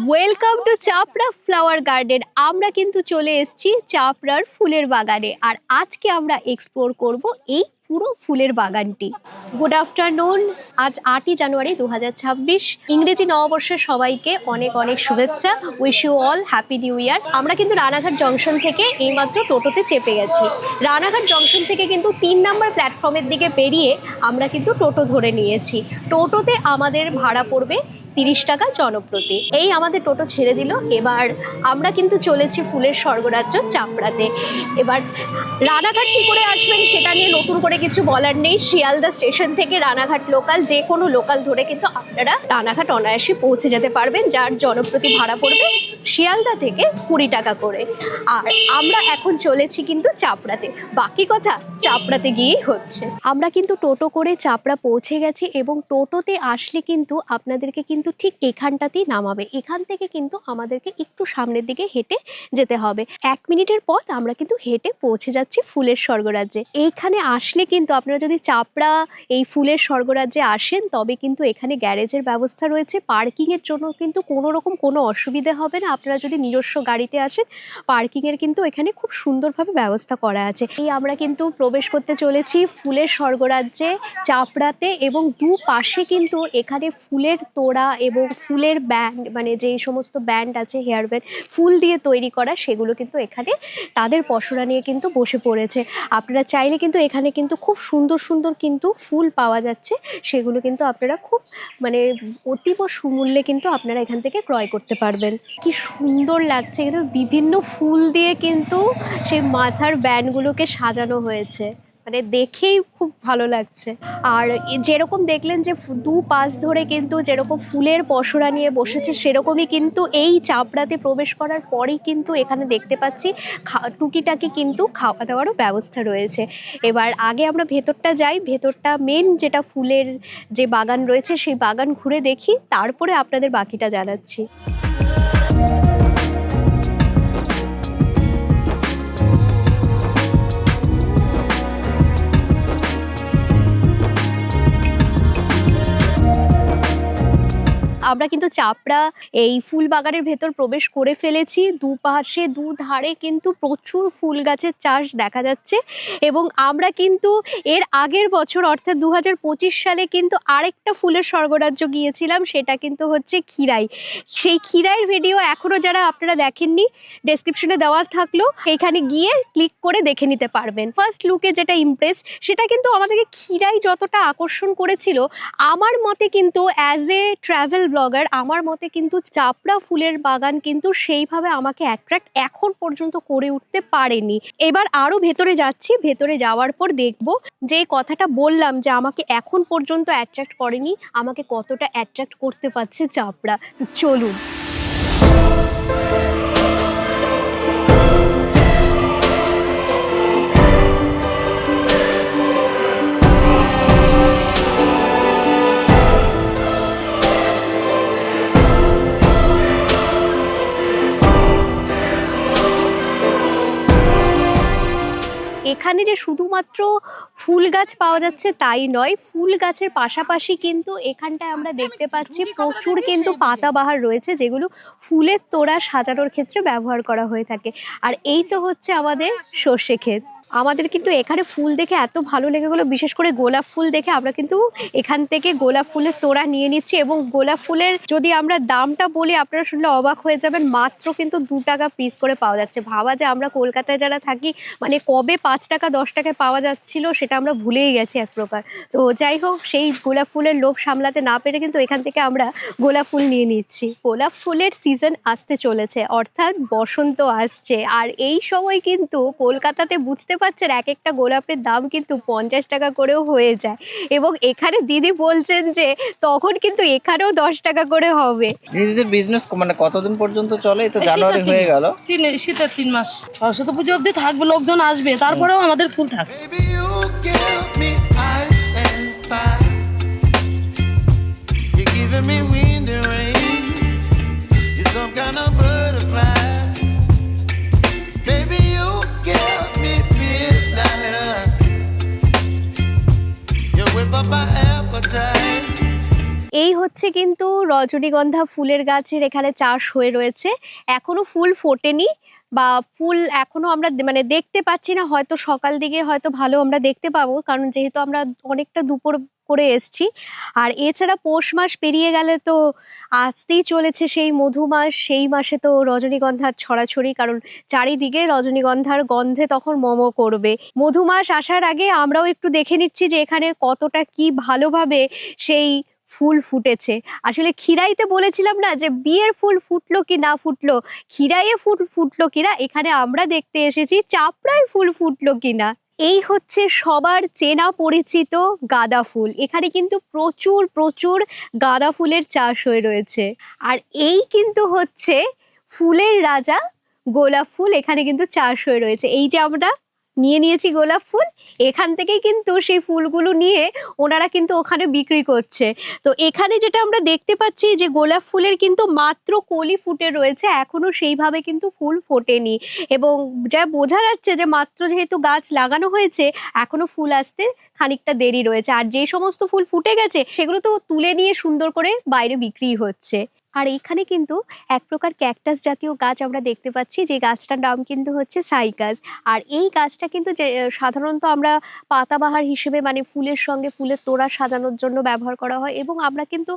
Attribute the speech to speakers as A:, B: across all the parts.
A: Welcome to Chapra flower garden. আমরা কিন্তু চলে এসেছি চাপড়ার ফুলের বাগানে, আর আজকে আমরা এক্সপ্লোর করব এই পুরো ফুলের বাগানটি। Good afternoon. আজ 8ই জানুয়ারি 2026, ইংরেজি নববর্ষের সবাইকে অনেক অনেক শুভেচ্ছা। Wish you all happy new year. আমরা কিন্তু রানাঘাট জংশন থেকে এইমাত্র টোটোতে চেপে গেছি। রানাঘাট জংশন থেকে কিন্তু 3 নম্বর প্ল্যাটফর্মের দিকে বেরিয়ে আমরা কিন্তু টোটো ধরে নিয়েছি। টোটোতে আমাদের ভাড়া পড়বে 30 টাকা জনপ্রতি। এই আমাদের টোটো ছেড়ে দিল। এবার আমরা কিন্তু চলেছি ফুলের স্বর্গরাজ্য চাপড়াতে। এবার রানাঘাট কী করে আসবেন সেটা নিয়ে নতুন করে কিছু বলার নেই। শিয়ালদা স্টেশন থেকে রানাঘাট লোকাল, যে কোনো লোকাল ধরে কিন্তু আপনারা রানাঘাট অনায়াসে পৌঁছে যেতে পারবেন, যার জনপ্রতি ভাড়া পড়বে শিয়ালদা থেকে 20 টাকা করে। আর আমরা এখন চলেছি কিন্তু চাপড়াতে। বাকি কথা চাপড়াতে গিয়েই হচ্ছে। আমরা কিন্তু টোটো করে চাপড়া পৌঁছে গেছি এবং টোটোতে আসলে কিন্তু আপনাদেরকে কিন্তু ঠিক এখানটাতেই নামাবে। এখান থেকে কিন্তু আমাদেরকে একটু সামনের দিকে হেঁটে যেতে হবে। 1 মিনিটের পথ আমরা কিন্তু হেঁটে পৌঁছে যাচ্ছি ফুলের স্বর্গরাজ্যে। এইখানে আসলে কিন্তু আপনারা যদি চাপড়া এই ফুলের স্বর্গরাজ্যে আসেন তবে কিন্তু এখানে গ্যারেজের ব্যবস্থা রয়েছে। পার্কিংয়ের জন্য কিন্তু কোনো রকম কোনো অসুবিধে হবে না। আপনারা যদি নিজস্ব গাড়িতে আসেন, পার্কিংয়ের কিন্তু এখানে খুব সুন্দরভাবে ব্যবস্থা করা আছে। এই আমরা কিন্তু প্রবেশ করতে চলেছি ফুলের স্বর্গরাজ্যে চাপড়াতে, এবং দুপাশে কিন্তু এখানে ফুলের তোড়া এবং ফুলের ব্যান্ড, মানে যে সমস্ত ব্যান্ড আছে হেয়ার ব্যান্ড ফুল দিয়ে তৈরি করা, সেগুলো কিন্তু এখানে তাদের পসরা নিয়ে কিন্তু বসে পড়েছে। আপনারা চাইলে কিন্তু এখানে কিন্তু খুব সুন্দর সুন্দর কিন্তু ফুল পাওয়া যাচ্ছে, সেগুলো কিন্তু আপনারা খুব মানে অতীব সুমূল্যে কিন্তু আপনারা এখান থেকে ক্রয় করতে পারবেন। কি সুন্দর লাগছে, কিন্তু বিভিন্ন ফুল দিয়ে কিন্তু সেই মাথার ব্যান্ডগুলোকে সাজানো হয়েছে, মানে দেখেই খুব ভালো লাগছে। আর যেরকম দেখলেন যে দুপাশ ধরে কিন্তু যেরকম ফুলের পসরা নিয়ে বসেছে, সেরকমই কিন্তু এই চাপড়াতে প্রবেশ করার পরেই কিন্তু এখানে দেখতে পাচ্ছি টুকিটাকি কিন্তু খাওয়া দাওয়ারও ব্যবস্থা রয়েছে। এবার আগে আমরা ভেতরটা যাই, ভেতরটা মেন যেটা ফুলের যে বাগান রয়েছে সেই বাগান ঘুরে দেখি, তারপরে আপনাদের বাকিটা জানাচ্ছি। আমরা কিন্তু চাপড়া এই ফুল বাগানের ভেতর প্রবেশ করে ফেলেছি। দুপাশে দুধারে কিন্তু প্রচুর ফুল গাছের চাষ দেখা যাচ্ছে, এবং আমরা কিন্তু এর আগের বছর অর্থাৎ 2025 সালে কিন্তু আরেকটা ফুলের স্বর্গরাজ্য গিয়েছিলাম, সেটা কিন্তু হচ্ছে খিরাই। সেই খিরাইয়ের ভিডিও এখনও যারা আপনারা দেখেননি, ডেসক্রিপশনে দেওয়া থাকলো, এখানে গিয়ে ক্লিক করে দেখে নিতে পারবেন। ফার্স্ট লুকে যেটা ইমপ্রেস, সেটা কিন্তু আমাদেরকে খিরাই যতটা আকর্ষণ করেছিল, আমার মতে কিন্তু অ্যাজ এ ট্রাভেল ব্লগার আমার মতে কিন্তু চাপড়া ফুলের বাগান কিন্তু সেইভাবে আমাকে অ্যাট্রাক্ট এখন পর্যন্ত করে উঠতে পারেনি। এবার আরও ভেতরে যাচ্ছি, ভেতরে যাওয়ার পর দেখব যে কথাটা বললাম যে আমাকে এখন পর্যন্ত অ্যাট্রাক্ট করেনি, আমাকে কতটা অ্যাট্রাক্ট করতে পারছে চাপড়া। তো চলুন। এখানে যে শুধুমাত্র ফুল গাছ পাওয়া যাচ্ছে তাই নয়, ফুল গাছের পাশাপাশি কিন্তু এখানটায় আমরা দেখতে পাচ্ছি প্রচুর কিন্তু পাতাবাহার রয়েছে, যেগুলো ফুলের তোড়া সাজানোর ক্ষেত্রে ব্যবহার করা হয়ে থাকে। আর এই তো হচ্ছে আমাদের সর্ষে ক্ষেত। আমাদের কিন্তু এখানে ফুল দেখে এত ভালো লেগে গেলো, বিশেষ করে গোলাপ ফুল দেখে আমরা কিন্তু এখান থেকে গোলাপ ফুলের তোড়া নিয়ে নিচ্ছি। এবং গোলাপ ফুলের যদি আমরা দামটা বলি, আপনারা শুনলে অবাক হয়ে যাবেন, মাত্র কিন্তু 2 টাকা পিস করে পাওয়া যাচ্ছে। ভাবা যে আমরা কলকাতায় যারা থাকি, মানে কবে 5 টাকা 10 টাকায় পাওয়া যাচ্ছিল সেটা আমরা ভুলেই গেছি এক প্রকার। তো যাই হোক, সেই গোলাপ ফুলের লোভ সামলাতে না পেরে কিন্তু এখান থেকে আমরা গোলাপ ফুল নিয়ে নিচ্ছি। গোলাপ ফুলের সিজন আসতে চলেছে, অর্থাৎ বসন্ত আসছে, আর এই সময় কিন্তু কলকাতাতে বুঝতে পাচ্ছেন এক একটা গোলাপের দাম কিন্তু 50 টাকা করেও হয়ে যায়, এবং এখানে দিদি বলছেন যে তখন কিন্তু এখানেও 10 টাকা করে হবে।
B: দিদিদের বিজনেস মানে কতদিন পর্যন্ত চলে? তো জানুয়ারি হয়ে গেল,
C: শীতের 3 মাস, সরস্বতী পুজো অবধি থাকবে, লোকজন আসবে, তারপরেও আমাদের ফুল থাকবে।
A: এই হচ্ছে হচ্ছে কিন্তু রজনীগন্ধা ফুলের গাছের এখানে চাষ হয়ে রয়েছে। এখনো ফুল ফোটেনি বা ফুল এখনো আমরা মানে দেখতে পাচ্ছি না, হয়তো সকাল দিকে হয়তো ভালো আমরা দেখতে পাবো, কারণ যেহেতু আমরা অনেকটা দুপুর করে এসছি। আর এছাড়া পৌষ মাস পেরিয়ে গেলে তো আসতেই চলেছে সেই মধু মাস, সেই মাসে তো রজনীগন্ধার ছড়াছড়ি, কারণ চারিদিকে রজনীগন্ধার গন্ধে তখন মম করবে। মধু মাস আসার আগে আমরাও একটু দেখে নিচ্ছি যে এখানে কতটা কি ভালোভাবে সেই ফুল ফুটেছে। আসলে খিরাইতে বলেছিলাম না যে বিয়ের ফুল ফুটলো কি না ফুটলো, খিরাইয়ে ফুল ফুটলো কিনা, এখানে আমরা দেখতে এসেছি চাপড়ায় ফুল ফুটলো কিনা। এই হচ্ছে সবার চেনা পরিচিত গাঁদা ফুল। এখানে কিন্তু প্রচুর প্রচুর গাঁদা ফুলের চাষ হয়ে রয়েছে। আর এই কিন্তু হচ্ছে ফুলের রাজা গোলাপ ফুল, এখানে কিন্তু চাষ হয়ে রয়েছে। এই যে আমরা নিয়ে নিয়েছি গোলাপ ফুল, এখান থেকেই কিন্তু সেই ফুলগুলো নিয়ে ওনারা কিন্তু ওখানে বিক্রি করছে। তো এখানে যেটা আমরা দেখতে পাচ্ছি যে গোলাপ ফুলের কিন্তু মাত্র কলি ফুটে রয়েছে, এখনো সেইভাবে কিন্তু ফুল ফোটেনি। এবং যা বোঝা যাচ্ছে যে মাত্র যেহেতু গাছ লাগানো হয়েছে, এখনো ফুল আসতে খানিকটা দেরি রয়েছে। আর যে সমস্ত ফুল ফুটে গেছে সেগুলো তো তুলে নিয়ে সুন্দর করে বাইরে বিক্রি হচ্ছে। আর এইখানে কিন্তু এক প্রকার ক্যাকটাস জাতীয় গাছ আমরা দেখতে পাচ্ছি, যে গাছটার নাম কিন্তু হচ্ছে সাইকাস। আর এই গাছটা কিন্তু যে সাধারণত আমরা পাতাবাহার হিসেবে, মানে ফুলের সঙ্গে ফুলের তোড়া সাজানোর জন্য ব্যবহার করা হয়, এবং আমরা কিন্তু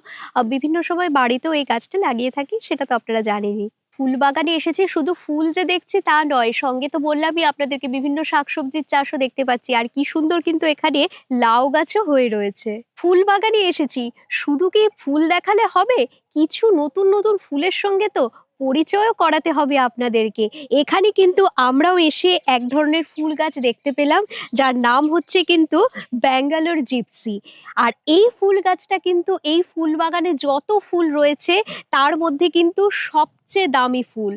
A: বিভিন্ন সময় বাড়িতেও এই গাছটা লাগিয়ে থাকি, সেটা তো আপনারা জানেনই। ফুল বাগানে এসেছি, শুধু ফুল যে দেখছি তা নয়, সঙ্গে তো বললামই আপনাদেরকে বিভিন্ন শাকসবজির চাষও দেখতে পাচ্ছি। আর কি সুন্দর কিন্তু এখানে লাউ গাছও হয়ে রয়েছে। ফুল বাগানে এসেছি, শুধু কি ফুল দেখালে হবে, কিছু নতুন নতুন ফুলের সঙ্গে তো পরিচয়ও করাতে হবে আপনাদেরকে। এখানে কিন্তু আমরাও এসে এক ধরনের ফুল গাছ দেখতে পেলাম, যার নাম হচ্ছে কিন্তু ব্যাঙ্গালোর জিপসি। আর এই ফুল গাছটা কিন্তু এই ফুল বাগানে যত ফুল রয়েছে তার মধ্যে কিন্তু সবচেয়ে দামি ফুল।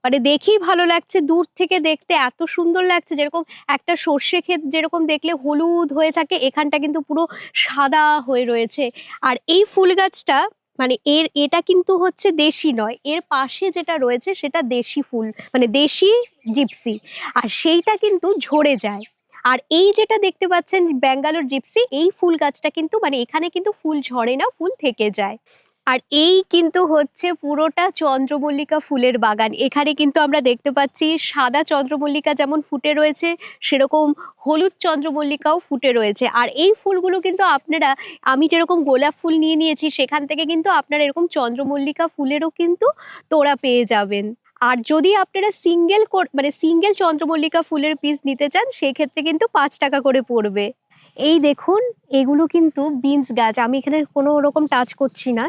A: মানে দেখেই ভালো লাগছে, দূর থেকে দেখতে এত সুন্দর লাগছে। যেরকম একটা সর্ষে ক্ষেত যেরকম দেখলে হলুদ হয়ে থাকে, এখানটা কিন্তু পুরো সাদা হয়ে রয়েছে। আর এই ফুল গাছটা মানে এটা কিন্তু হচ্ছে দেশি নয়, এর পাশে যেটা রয়েছে সেটা দেশি ফুল, মানে দেশি জিপসি। আর সেইটা কিন্তু ঝরে যায়। আর এই যেটা দেখতে পাচ্ছেন ব্যাঙ্গালোর জিপসি, এই ফুল গাছটা কিন্তু মানে এখানে কিন্তু ফুল ঝরে না, ফুল থেকে যায়। আর এই কিন্তু হচ্ছে পুরোটা চন্দ্রমল্লিকা ফুলের বাগান। এখানে কিন্তু আমরা দেখতে পাচ্ছি সাদা চন্দ্রমল্লিকা যেমন ফুটে রয়েছে, সেরকম হলুদ চন্দ্রমল্লিকাও ফুটে রয়েছে। আর এই ফুলগুলো কিন্তু আপনারা, আমি যেরকম গোলাপ ফুল নিয়ে নিয়েছি, সেখান থেকে কিন্তু আপনারা এরকম চন্দ্রমল্লিকা ফুলেরও কিন্তু তোড়া পেয়ে যাবেন। আর যদি আপনারা সিঙ্গেল চন্দ্রমল্লিকা ফুলের পিস নিতে চান, সেই ক্ষেত্রে কিন্তু 5 টাকা করে পড়বে। এই দেখুন, এগুলো কিন্তু বিনস গাছ, আমি এখানে কোনো রকম টাচ করছি না।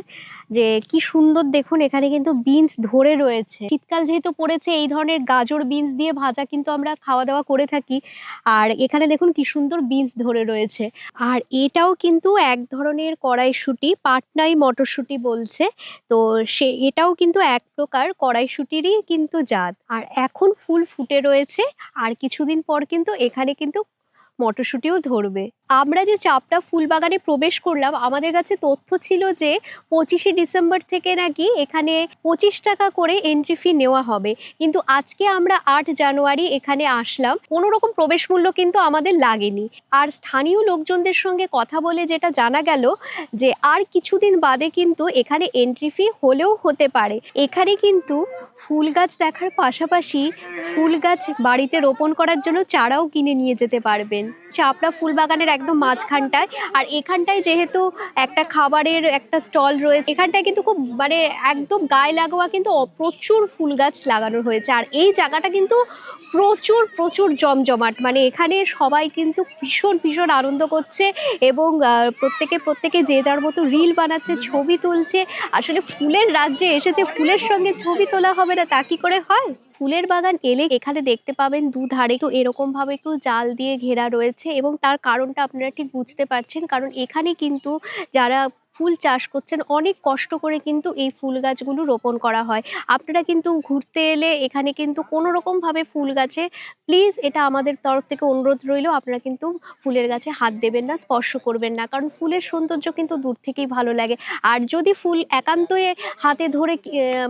A: যে কি সুন্দর দেখুন, এখানে কিন্তু বিনস ধরে রয়েছে। শীতকাল যেহেতু পড়েছে, এই ধরনের গাজর বিনস দিয়ে ভাজা কিন্তু আমরা খাওয়া দাওয়া করে থাকি। আর এখানে দেখুন কি সুন্দর বিনস ধরে রয়েছে। আর এটাও কিন্তু এক ধরনের কড়াইশুঁটি, পাটনাই মটরশুঁটি বলছে। তো এটাও কিন্তু এক প্রকার কড়াইশুঁটিরই কিন্তু জাত। আর এখন ফুল ফুটে রয়েছে, আর কিছুদিন পর কিন্তু এখানে কিন্তু মটরশুঁটিও ধরবে। আমরা যে চাপড়া ফুল বাগানে প্রবেশ করলাম, আমাদের কাছে তথ্য ছিল যে 25শে ডিসেম্বর থেকে নাকি এখানে 25 টাকা করে এন্ট্রি ফি নেওয়া হবে। কিন্তু আজকে আমরা 8 জানুয়ারি এখানে আসলাম, কোনো রকম প্রবেশ মূল্য কিন্তু আমাদের লাগেনি। আর স্থানীয় লোকজনদের সঙ্গে কথা বলে যেটা জানা গেল যে আর কিছুদিন বাদে কিন্তু এখানে এন্ট্রি ফি হলেও হতে পারে। এখানে কিন্তু ফুল গাছ দেখার পাশাপাশি ফুল গাছ বাড়িতে রোপণ করার জন্য চারাও কিনে নিয়ে যেতে পারবেন। চাপড়া ফুল বাগানের একদম মাঝখানটায়। আর এখানটায় যেহেতু একটা খাবারের একটা স্টল রয়েছে, এখানটায় কিন্তু খুব মানে একদম গায়ে লাগোয়া কিন্তু প্রচুর ফুল গাছ লাগানো হয়েছে। আর এই জায়গাটা কিন্তু প্রচুর প্রচুর জমজমাট, মানে এখানে সবাই কিন্তু ভীষণ ভীষণ আনন্দ করছে, এবং প্রত্যেকে যে যার মতো রিল বানাচ্ছে, ছবি তুলছে। আসলে ফুলের রাজ্যে এসেছে, ফুলের সঙ্গে ছবি তোলা হবে না তা কি করে হয়। ফুলের বাগান এলে এখানে দেখতে পাবেন দুধারে তো এরকম ভাবে একটু জাল দিয়ে ঘেরা রয়েছে, এবং তার কারণটা আপনারা ঠিক বুঝতে পারছেন, কারণ এখানে কিন্তু যারা ফুল চাষ করছেন অনেক কষ্ট করে কিন্তু এই ফুল গাছগুলো রোপণ করা হয়। আপনারা কিন্তু ঘুরতে এলে এখানে কিন্তু কোনো রকম ভাবে ফুল গাছে, প্লিজ এটা আমাদের তরফ থেকে অনুরোধ রইল, আপনারা কিন্তু ফুলের গাছে হাত দেবেন না, স্পর্শ করবেন না, কারণ ফুলের সৌন্দর্য কিন্তু দূর থেকেই ভালো লাগে। আর যদি ফুল একান্তই হাতে ধরে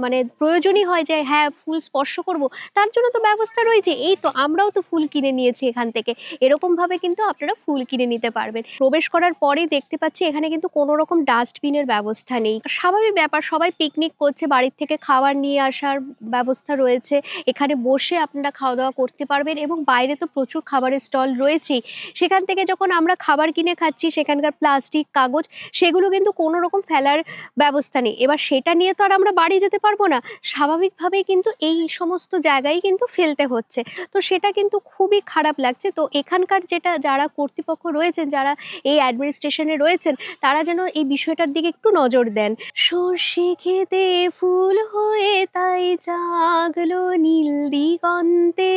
A: মানে প্রয়োজনই হয় যে হ্যাঁ ফুল স্পর্শ করব, তার জন্য তো ব্যবস্থা রয়েছে। এই তো আমরাও তো ফুল কিনে নিয়েছি এখান থেকে, এরকম ভাবে কিন্তু আপনারা ফুল কিনে নিতে পারবেন। প্রবেশ করার পরেই দেখতে পাচ্ছি এখানে কিন্তু কোনো রকম ডাস্টবিনের ব্যবস্থা নেই। স্বাভাবিক ব্যাপার, সবাই পিকনিক করছে, বাড়ির থেকে খাবার নিয়ে আসার ব্যবস্থা রয়েছে। এখানে বসে আপনারা খাওয়া দাওয়া করতে পারবেন এবং বাইরে তো প্রচুর খাবারের স্টল রয়েছেই। সেখান থেকে যখন আমরা খাবার কিনে খাচ্ছি সেখানকার প্লাস্টিক, কাগজ সেগুলো কিন্তু কোনো রকম ফেলার ব্যবস্থা নেই। এবার সেটা নিয়ে তো আর আমরা বাড়ি যেতে পারবো না। স্বাভাবিকভাবেই কিন্তু এই সমস্ত জায়গায় কিন্তু ফেলতে হচ্ছে। তো সেটা কিন্তু খুবই খারাপ লাগছে। তো এখানকার যারা কর্তৃপক্ষ রয়েছেন, যারা এই অ্যাডমিনিস্ট্রেশনে রয়েছেন, তারা যেন এই বিষয়টার দিকে একটু নজর দেন। সর্ষে ক্ষেতে ফুল হয়ে তাই জাগলো নীল দিগন্তে,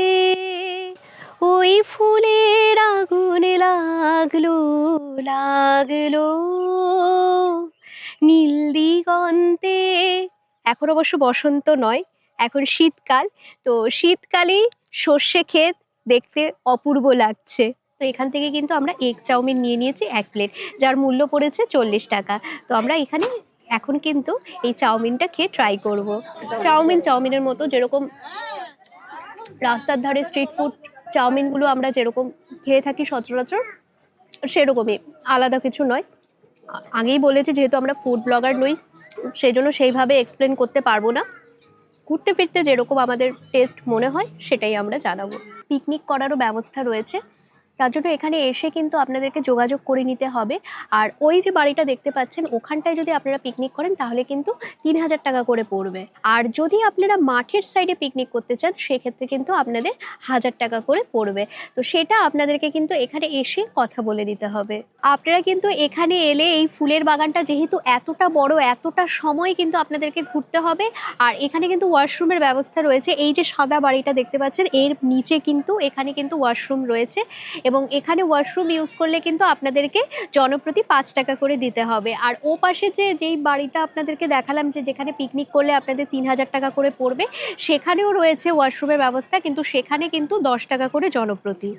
A: ওই ফুলের আগুনে লাগলো লাগলো নীল দিগন্তে। এখন অবশ্য বসন্ত নয়, এখন শীতকাল। তো শীতকালেই সর্ষে ক্ষেত দেখতে অপূর্ব লাগছে। তো এখান থেকে কিন্তু আমরা এগ চাউমিন নিয়ে নিয়েছি 1 প্লেট, যার মূল্য পড়েছে 40 টাকা। তো আমরা এখানে এখন কিন্তু এই চাউমিনটা খেয়ে ট্রাই করব। চাউমিনের মতো যেরকম রাস্তার ধারে স্ট্রিট ফুড চাউমিনগুলো আমরা যেরকম খেয়ে থাকি সচরাচর, সেরকমই, আলাদা কিছু নয়। আগেই বলেছি যেহেতু আমরা ফুড ব্লগার নই, সেই জন্য সেইভাবে এক্সপ্লেন করতে পারবো না। ঘুরতে ফিরতে যেরকম আমাদের টেস্ট মনে হয় সেটাই আমরা জানাবো। পিকনিক করারও ব্যবস্থা রয়েছে, তার জন্য এখানে এসে কিন্তু আপনাদেরকে যোগাযোগ করে নিতে হবে। আর ওই যে বাড়িটা দেখতে পাচ্ছেন ওখানটায় যদি আপনারা পিকনিক করেন তাহলে কিন্তু 3000 টাকা করে পড়বে। আর যদি আপনারা মাঠের সাইডে পিকনিক করতে চান সেক্ষেত্রে কিন্তু আপনাদের 1000 টাকা করে পড়বে। তো সেটা আপনাদেরকে কিন্তু এখানে এসে কথা বলে নিতে হবে। আপনারা কিন্তু এখানে এলে এই ফুলের বাগানটা যেহেতু এতটা বড়, এতটা সময় কিন্তু আপনাদেরকে ঘুরতে হবে। আর এখানে কিন্তু ওয়াশরুমের ব্যবস্থা রয়েছে। এই যে সাদা বাড়িটা দেখতে পাচ্ছেন এর নিচে কিন্তু এখানে কিন্তু ওয়াশরুম রয়েছে এবং এখানে ওয়াশরুম ইউজ করলে কিন্তু আপনাদেরকে জনপ্রতি 5 টাকা করে দিতে হবে। আর ও পাশে যেই বাড়িটা আপনাদেরকে দেখালাম যেখানে পিকনিক করলে আপনাদের 3000 টাকা করে পড়বে, সেখানেও রয়েছে ওয়াশরুমের ব্যবস্থা, কিন্তু সেখানে কিন্তু 10 টাকা করে জনপ্রতি।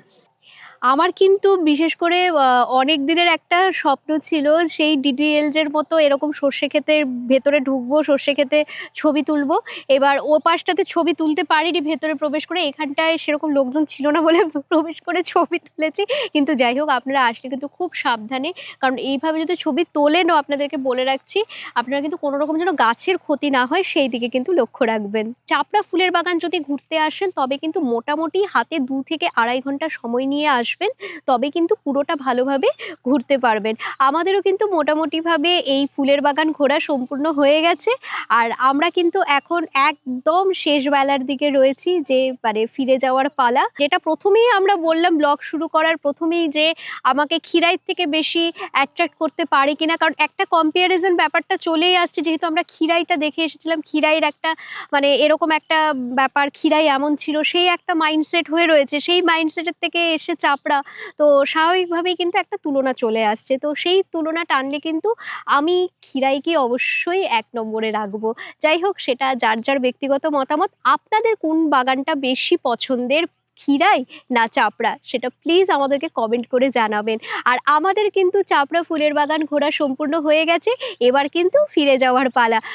A: আমার কিন্তু বিশেষ করে অনেক দিনের একটা স্বপ্ন ছিল, সেই ডিডিএলজের মতো এরকম সর্ষে ক্ষেতের ভেতরে ঢুকবো, সর্ষে ক্ষেতে ছবি তুলবো। এবার ও পাশটাতে ছবি তুলতে পারিনি ভেতরে প্রবেশ করে, এখানটায় সেরকম লোকজন ছিল না বলে প্রবেশ করে ছবি তুলেছি। কিন্তু যাই হোক, আপনারা আসলে কিন্তু খুব সাবধানে, কারণ এইভাবে যদি ছবি তোলেনও আপনাদেরকে বলে রাখছি, আপনারা কিন্তু কোনো রকম যেন গাছের ক্ষতি না হয় সেই দিকে কিন্তু লক্ষ্য রাখবেন। চাপড়া ফুলের বাগান যদি ঘুরতে আসেন তবে কিন্তু মোটামুটি হাতে 2 থেকে 2.5 ঘন্টা সময় নিয়ে আসবেন, তবে কিন্তু পুরোটা ভালোভাবে ঘুরতে পারবেন। আমাদেরও কিন্তু মোটামুটিভাবে এই ফুলের বাগান ঘোরা সম্পূর্ণ হয়ে গেছে। আর আমরা কিন্তু এখন একদম শেষ বেলার দিকে রয়েছি, যে মানে ফিরে যাওয়ার পালা। যেটা প্রথমেই আমরা বললাম ব্লগ শুরু করার প্রথমেই, যে আমাকে খিরাইয়ের থেকে বেশি অ্যাট্রাক্ট করতে পারে কিনা, কারণ একটা কম্প্যারিজন ব্যাপারটা চলেই আসছে। যেহেতু আমরা খিরাইটা দেখে এসেছিলাম, খিরাইয়ের একটা মানে এরকম একটা ব্যাপার, খিরাই এমন ছিল, সেই একটা মাইন্ডসেট হয়ে রয়েছে। সেই মাইন্ডসেটের থেকে এসে চাপড়া, তো স্বাভাবিকভাবেই কিন্তু একটা তুলনা চলে আসছে। তো সেই তুলনা টানলে কিন্তু আমি খিরাইকে অবশ্যই 1 নম্বরে রাখবো। যাই হোক, সেটা যার যার ব্যক্তিগত মতামত। আপনাদের কোন বাগানটা বেশি পছন্দের, খিরাই না চাপড়া, সেটা প্লিজ আমাদেরকে কমেন্ট করে জানাবেন। আর আমাদের কিন্তু চাপড়া ফুলের বাগান ঘোরা সম্পূর্ণ হয়ে গেছে, এবার কিন্তু ফিরে যাওয়ার পালা।